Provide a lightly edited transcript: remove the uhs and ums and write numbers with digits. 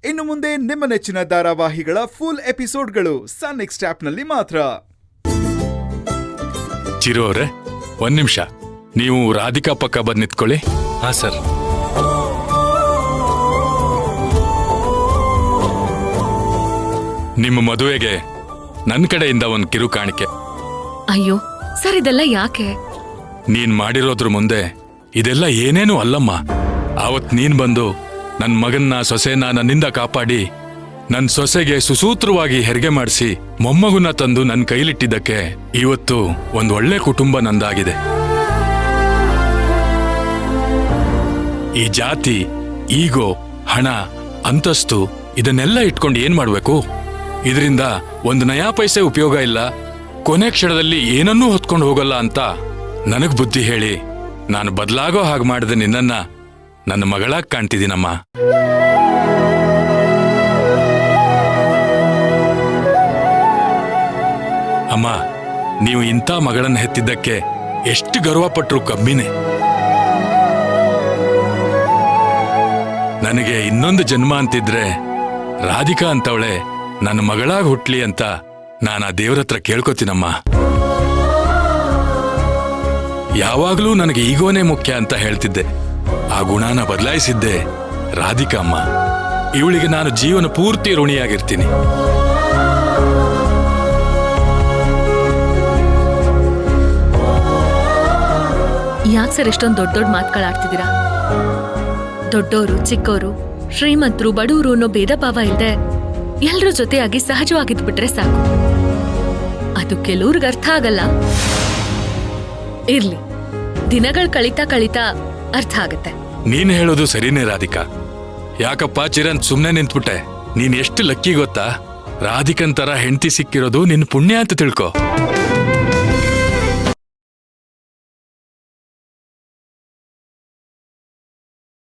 ಇನ್ನು ಮುಂದೆ ನಿಮ್ಮ ನೆಚ್ಚಿನ ಧಾರಾವಾಹಿಗಳ ಫುಲ್ ಎಪಿಸೋಡ್ಗಳು ಸನ್ ನೆಕ್ಸ್ಟ್ ಆಪ್ನಲ್ಲಿ ಮಾತ್ರ. ಚಿರು ಅವರೇ, ಒಂದ್ ನಿಮಿಷ, ನೀವು ರಾಧಿಕಾ ಪಕ್ಕ ಬಂದ್ ನಿಂತ್ಕೊಳ್ಳಿ. ಹಾ ಸರ್. ನಿಮ್ಮ ಮದುವೆಗೆ ನನ್ನ ಕಡೆಯಿಂದ ಒಂದು ಕಿರು ಕಾಣಿಕೆ. ಅಯ್ಯೋ ಸರ್, ಇದೆಲ್ಲ ಯಾಕೆ? ನೀನ್ ಮಾಡಿರೋದ್ರ ಮುಂದೆ ಇದೆಲ್ಲ ಏನೇನೂ ಅಲ್ಲಮ್ಮ. ಆವತ್ ನೀನ್ ಬಂದು ನನ್ನ ಮಗನ್ನ ಸೊಸೆನ ನನ್ನಿಂದ ಕಾಪಾಡಿ ನನ್ನ ಸೊಸೆಗೆ ಸುಸೂತ್ರವಾಗಿ ಹೆರಿಗೆ ಮಾಡಿಸಿ ಮೊಮ್ಮಗುನ ತಂದು ನನ್ನ ಕೈಲಿಟ್ಟಿದ್ದಕ್ಕೆ ಇವತ್ತು ಒಂದ್ ಒಳ್ಳೆ ಕುಟುಂಬ ನಂದಾಗಿದೆ. ಈ ಜಾತಿ, ಈಗೋ, ಹಣ, ಅಂತಸ್ತು ಇದನ್ನೆಲ್ಲ ಇಟ್ಕೊಂಡು ಏನ್ ಮಾಡ್ಬೇಕು? ಇದರಿಂದ ಒಂದು ನಯಾ ಪೈಸೆ ಉಪಯೋಗ ಇಲ್ಲ, ಕೊನೆ ಕ್ಷಣದಲ್ಲಿ ಏನನ್ನೂ ಹೊತ್ಕೊಂಡು ಹೋಗಲ್ಲ ಅಂತ ನನಗ್ ಬುದ್ಧಿ ಹೇಳಿ ನಾನು ಬದಲಾಗೋ ಹಾಗೆ ಮಾಡಿದ ನಿನ್ನನ್ನ ನನ್ನ ಮಗಳಾಗ್ ಕಾಣ್ತಿದ್ದೀನಮ್ಮ. ಅಮ್ಮ, ನೀವು ಇಂಥ ಮಗಳನ್ನ ಹೆತ್ತಿದ್ದಕ್ಕೆ ಎಷ್ಟು ಗರ್ವ ಪಟ್ರು ಕಮ್ಮಿನೇ. ನನಗೆ ಇನ್ನೊಂದು ಜನ್ಮ ಅಂತಿದ್ರೆ ರಾಧಿಕಾ ಅಂತವಳೆ ನನ್ನ ಮಗಳಾಗ್ ಹುಟ್ಲಿ ಅಂತ ನಾನು ಆ ದೇವ್ರತ್ರ ಕೇಳ್ಕೊತೀನಮ್ಮ. ಯಾವಾಗ್ಲೂ ನನಗೆ ಈಗೋನೇ ಮುಖ್ಯ ಅಂತ ಹೇಳ್ತಿದ್ದೆ. ಆ ಗುಣನ ಬದಲಾಯಿಸಿದ್ದೆ ರಾಧಿಕಾ ಅಮ್ಮ. ಇವಳಿಗೆ ನಾನು ಜೀವನ ಪೂರ್ತಿ ಋಣಿಯಾಗಿರ್ತೀನಿ. ಯಾಕೆ ಸರ್ ಇಷ್ಟೊಂದು ದೊಡ್ಡ ದೊಡ್ಡ ಮಾತುಗಳಾಡ್ತಿದ್ದೀರಾ? ದೊಡ್ಡೋರು, ಚಿಕ್ಕವರು, ಶ್ರೀಮಂತರು, ಬಡವರು ಅನ್ನೋ ಭೇದ ಭಾವ ಇಲ್ಲದೆ ಎಲ್ರ ಜೊತೆಯಾಗಿ ಸಹಜವಾಗಿದ್ಬಿಟ್ರೆ ಸಾಕು. ಅದು ಕೆಲವ್ರಿಗೆ ಅರ್ಥ ಆಗಲ್ಲ. ಇರ್ಲಿ, ದಿನಗಳು ಕಳೀತಾ ಕಳೀತಾ ಅರ್ಥ ಆಗತ್ತೆ. ನೀನ್ ಹೇಳೋದು ಸರಿನೇ ರಾಧಿಕಾ. ಯಾಕಪ್ಪ ಚಿರಂತ್ ಸುಮ್ನೆ ನಿಂತ್ಬಿಟ್ಟೆ? ನೀನ್ ಎಷ್ಟು ಲಕ್ಕಿ ಗೊತ್ತಾ? ರಾಧಿಕನ್ ತರ ಹೆಂಡತಿ ಸಿಕ್ಕಿರೋದು ನಿನ್ ಪುಣ್ಯ ಅಂತ ತಿಳ್ಕೊ.